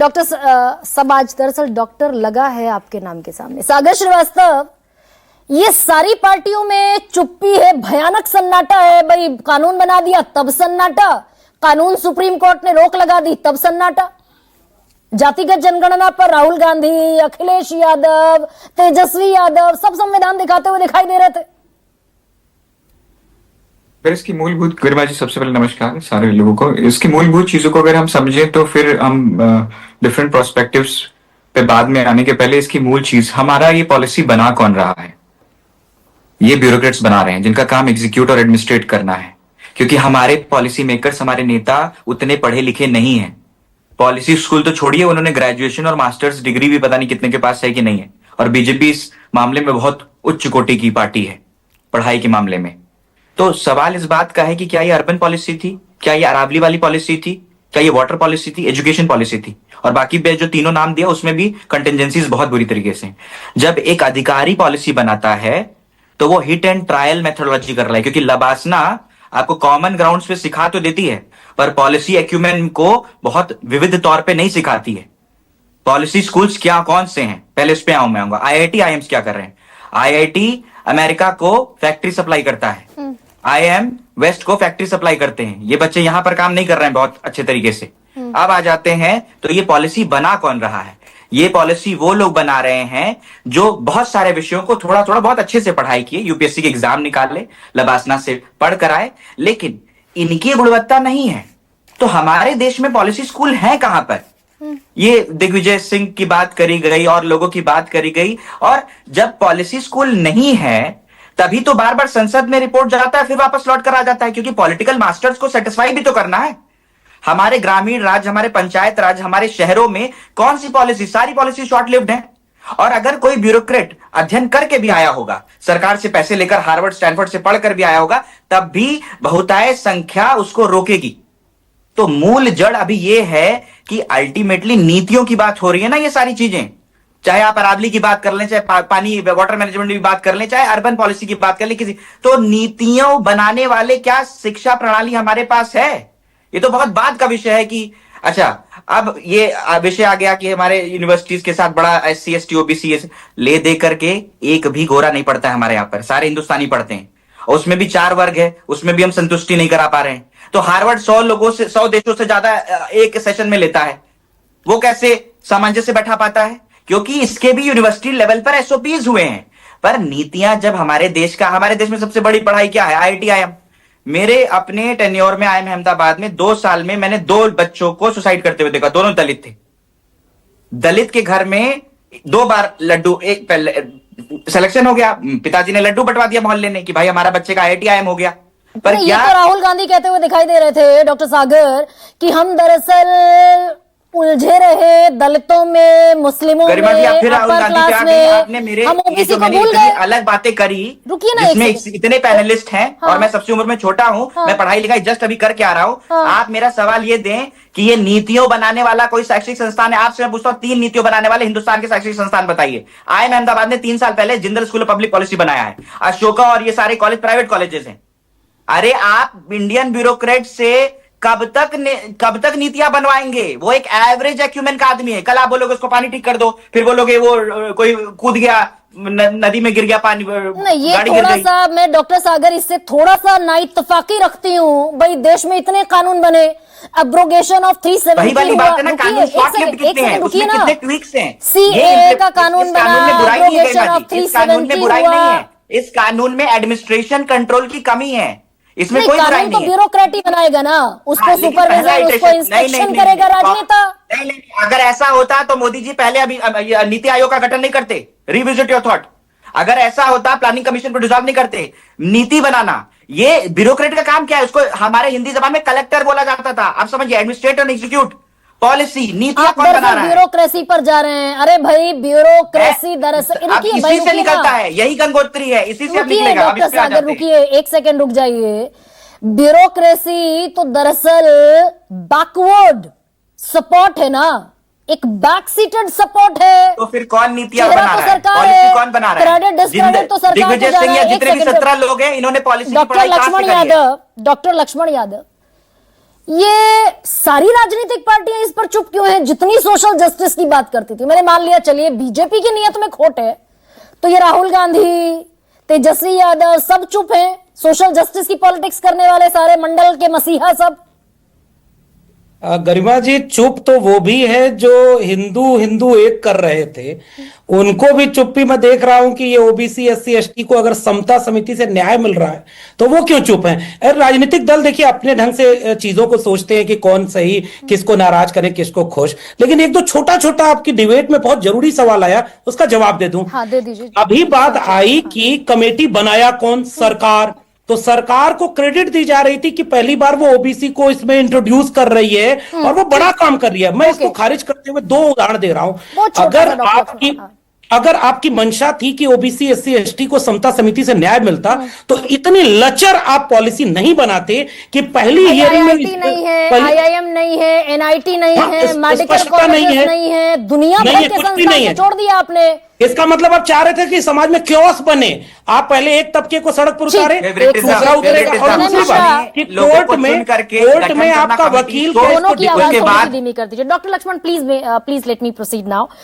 Doctor समाज, दरअसल doctor लगा है आपके नाम के सामने। सागर श्रीवास्तव, ये सारी पार्टियों में चुप्पी है, भयानक सन्नाटा है। भाई कानून बना दिया तब सन्नाटा, कानून सुप्रीम कोर्ट ने रोक लगा दी तब सन्नाटा। जातिगत जनगणना पर राहुल गांधी, अखिलेश यादव, तेजस्वी यादव सब संविधान दिखाते हुए दिखाई दे रहे थे। फिर इसकी मूलभूत, गरिमा जी सबसे पहले नमस्कार सारे लोगों को। इसकी मूलभूत चीजों को अगर हम समझें तो फिर हम डिफरेंट प्रोस्पेक्टिव्स पे बाद में आने के पहले इसकी मूल चीज, हमारा ये पॉलिसी बना कौन रहा है? ये ब्यूरोक्रेट्स बना रहे हैं जिनका काम एग्जीक्यूट और एडमिनिस्ट्रेट करना है, क्योंकि हमारे पॉलिसी मेकर्स, हमारे नेता उतने पढ़े लिखे नहीं है। पॉलिसी स्कूल तो छोड़िए, उन्होंने ग्रेजुएशन और मास्टर्स डिग्री भी पता नहीं कितने के पास है कि नहीं है। और बीजेपी इस मामले में बहुत उच्च कोटि की पार्टी है पढ़ाई के मामले में। तो सवाल इस बात का है कि क्या ये अर्बन पॉलिसी थी, क्या ये अरावली वाली पॉलिसी थी, क्या ये वाटर पॉलिसी थी, एजुकेशन पॉलिसी थी? और बाकी जो तीनों नाम दिया उसमें भी कंटिजेंसीज बहुत बुरी तरीके से। जब एक अधिकारी पॉलिसी बनाता है तो वो हिट एंड ट्रायल मेथोडोलॉजी कर रहा है, क्योंकि लबासना आपको कॉमन ग्राउंड्स पे सिखा तो देती है पर पॉलिसी एक्यूमेन को बहुत विविध तौर पे नहीं सिखाती है। पॉलिसी स्कूल्स क्या कौन से हैं, पहले इस पे आऊंगा। आईआईटी आईएम्स क्या कर रहे हैं? आईआईटी अमेरिका को फैक्ट्री सप्लाई करता है, आईएम वेस्ट को फैक्ट्री सप्लाई करते हैं। ये बच्चे यहां पर काम नहीं कर रहे हैं बहुत अच्छे तरीके से। अब आ जाते हैं तो ये पॉलिसी बना कौन रहा है? ये पॉलिसी वो लोग बना रहे हैं जो बहुत सारे विषयों को थोड़ा थोड़ा बहुत अच्छे से पढ़ाई किए, यूपीएससी के एग्जाम निकाले, लबासना से पढ़ कर आए, लेकिन इनकी गुणवत्ता नहीं है। तो हमारे देश में पॉलिसी स्कूल है कहां पर? ये दिग्विजय सिंह की बात करी गई और लोगों की बात करी गई। और जब पॉलिसी स्कूल नहीं है तभी तो बार बार संसद में रिपोर्ट जाता है, फिर वापस लौट कर आ जाता है, क्योंकि पॉलिटिकल मास्टर्स को सेटिस्फाई भी तो करना है। हमारे ग्रामीण राज्य, हमारे पंचायत राज, हमारे शहरों में कौन सी पॉलिसी, सारी पॉलिसी शॉर्ट लिव्ड है। और अगर कोई ब्यूरोक्रेट अध्ययन करके भी आया होगा, सरकार से पैसे लेकर हार्वर्ड स्टैनफोर्ड से पढ़कर भी आया होगा, तब भी बहुतायत संख्या उसको रोकेगी। तो मूल जड़ अभी यह है कि अल्टीमेटली नीतियों की बात हो रही है ना, ये सारी चीजें। चाहे आप अरावली की बात कर लें, चाहे पानी वाटर मैनेजमेंट की बात कर लें, चाहे अर्बन पॉलिसी की बात कर लें, किसी तो नीतियों बनाने वाले क्या शिक्षा प्रणाली हमारे पास है? ये तो बहुत बात का विषय है कि अच्छा, अब ये विषय आ गया कि हमारे यूनिवर्सिटीज के साथ बड़ा SC ST OBC ले दे करके एक भी गोरा नहीं पढ़ता है हमारे यहाँ पर, सारे हिंदुस्तानी पढ़ते हैं। और उसमें भी 4 वर्ग है, उसमें भी हम संतुष्टि नहीं करा पा रहे हैं। तो हार्वर्ड 100 देशों से ज्यादा एक सेशन में लेता है, वो कैसे सामंजस्य बैठा पाता है? क्योंकि इसके भी यूनिवर्सिटी लेवल पर SOPs हुए हैं। पर नीतियां जब हमारे देश में सबसे बड़ी पढ़ाई क्या है? IIT IIM। मेरे अपने टेन्योर में IIM अहमदाबाद में 2 साल में मैंने 2 बच्चों को सुसाइड करते हुए देखा, दोनों दलित थे। दलित के घर में 2 बार लड्डू, एक पहले सिलेक्शन हो गया, पिताजी ने लड्डू बंटवा दिया मोहल्ले ने कि भाई हमारा बच्चे का IIT IIM हो गया। पर ये तो राहुल गांधी कहते हुए दिखाई दे रहे थे डॉक्टर सागर कि हम दरअसल उलझे रहे दलितों में, मुस्लिमों में, अपर क्लास में, हम ओबीसी को भूल गए। अलग बातें करी, रुकिए ना, जिसमें इतने पैनलिस्ट हैं। हाँ, और मैं सबसे उम्र में छोटा हूं, मैं पढ़ाई लिखाई जस्ट अभी करके आ रहा हूं। हाँ, आप मेरा सवाल ये दें कि ये नीतियों बनाने वाला कोई शैक्षिक संस्थान है? आपसे मैं पूछता हूं, 3 नीतियों बनाने वाले हिंदुस्तान के शैक्षिक संस्थान बताइए। IIM अहमदाबाद ने 3 साल पहले Jindal school of public policy बनाया है। अशोका और ये सारे कॉलेज प्राइवेट कॉलेजेस हैं। अरे आप इंडियन ब्यूरोक्रेट से कब तक नीतियां बनवाएंगे? वो एक एवरेज एक्यूमेन का आदमी है। कल आप बोलोगे उसको पानी ठीक कर दो, फिर बोलोगे वो कोई कूद गया नदी में, गिर गया पानी, नहीं, ये थोड़ा सा मैं डॉक्टर सागर इससे थोड़ा सा ना इत्तेफाकी रखती हूँ। भाई देश में इतने कानून बने, अब्रोगेशन ऑफ 370 हुआ, CAA का कानून बना, अब्रोगेशन ऑफ 370 हुआ। इस कानून में एडमिनिस्ट्रेशन कंट्रोल की कमी है, इसमें कोई बुराई नहीं है। तो ब्यूरोक्रेट बनाएगा ना, उसको सुपरवाइजर, उसको इंस्पेक्शन करेगा राजनेता। नहीं, अगर ऐसा होता तो मोदी जी पहले अभी नीति आयोग का गठन नहीं करते। Revisit your thought. अगर ऐसा होता, प्लानिंग कमीशन को डिसॉल्व नहीं करते। नीति बनाना, ये ब्यूरोक्रेट का काम क्या है? उसको हमारे हिंदी जबान में कलेक्टर बोला जाता था। आप समझिए, एडमिनिस्ट्रेटर एग्जीक्यूट पॉलिसी, नीतियां कौन बना रहा है? ब्यूरोक्रेसी पर जा रहे हैं। अरे भाई ब्यूरोक्रेसी दरअसल इसी से निकलता है, यही गंगोत्री है, इसी से निकलेगा। डॉक्टर सागर रुकिए, 1 सेकंड रुक जाइए। ब्यूरोक्रेसी तो दरअसल बैकवर्ड सपोर्ट है ना, एक बैक सीटेड सपोर्ट है। तो फिर कौन नीतियां बना रहा है? पॉलिसी कौन बना रहा है? क्रेडिट डिस्क्रेडिट तो सरकार को दिग्विजय सिंह या जितने भी 17 लोग हैं, इन्होंने पॉलिसी की डॉक्टर पढ़ाई कहां से करी है? डॉक्टर लक्ष्मण यादव, ये सारी राजनीतिक पार्टियां इस पर चुप क्यों हैं? जितनी सोशल जस्टिस की बात करती थी, मैंने मान लिया चलिए बीजेपी की नीयत में खोट है, तो ये राहुल गांधी, तेजस्वी यादव सब चुप हैं, सोशल जस्टिस की पॉलिटिक्स करने वाले सारे मंडल के मसीहा सब। गरिमा जी, चुप तो वो भी है जो हिंदू हिंदू एक कर रहे थे, उनको भी चुप्पी में देख रहा हूं कि ये ओबीसी एससी एसटी को अगर समता समिति से न्याय मिल रहा है तो वो क्यों चुप हैं? राजनीतिक दल देखिए अपने ढंग से चीजों को सोचते हैं कि कौन सही, किसको नाराज करें, किसको खुश। लेकिन एक दो छोटा छोटा आपकी डिबेट में बहुत जरूरी सवाल आया, उसका जवाब दे दूं। हाँ, दे दीजिए। अभी बात आई कि कमेटी बनाया कौन? सरकार। तो सरकार को क्रेडिट दी जा रही थी कि पहली बार वो ओबीसी को इसमें इंट्रोड्यूस कर रही है और वो बड़ा काम कर रही है। मैं इसको खारिज करते हुए 2 उदाहरण दे रहा हूं। अगर आपकी मंशा थी कि ओबीसी एससी एसटी को समता समिति से न्याय मिलता तो इतनी लचर आप पॉलिसी नहीं बनाते कि पहली हियरिंग में नहीं है, आईआईएम नहीं है, एनआईटी नहीं है, मेडिकल कॉलेज नहीं है, दुनिया भर के संस्थान छोड़ दिया आपने। इसका मतलब आप चाह रहे थे कि समाज में क्योस बने। आप पहले एक तबके को सड़क पर उतारे, दूसरा उतरेगा। और दूसरी बात कि कोर्ट में आपका वकील दोनों की आवाज धीमी कर दीजिए। Doctor Lakshman, please let me proceed now.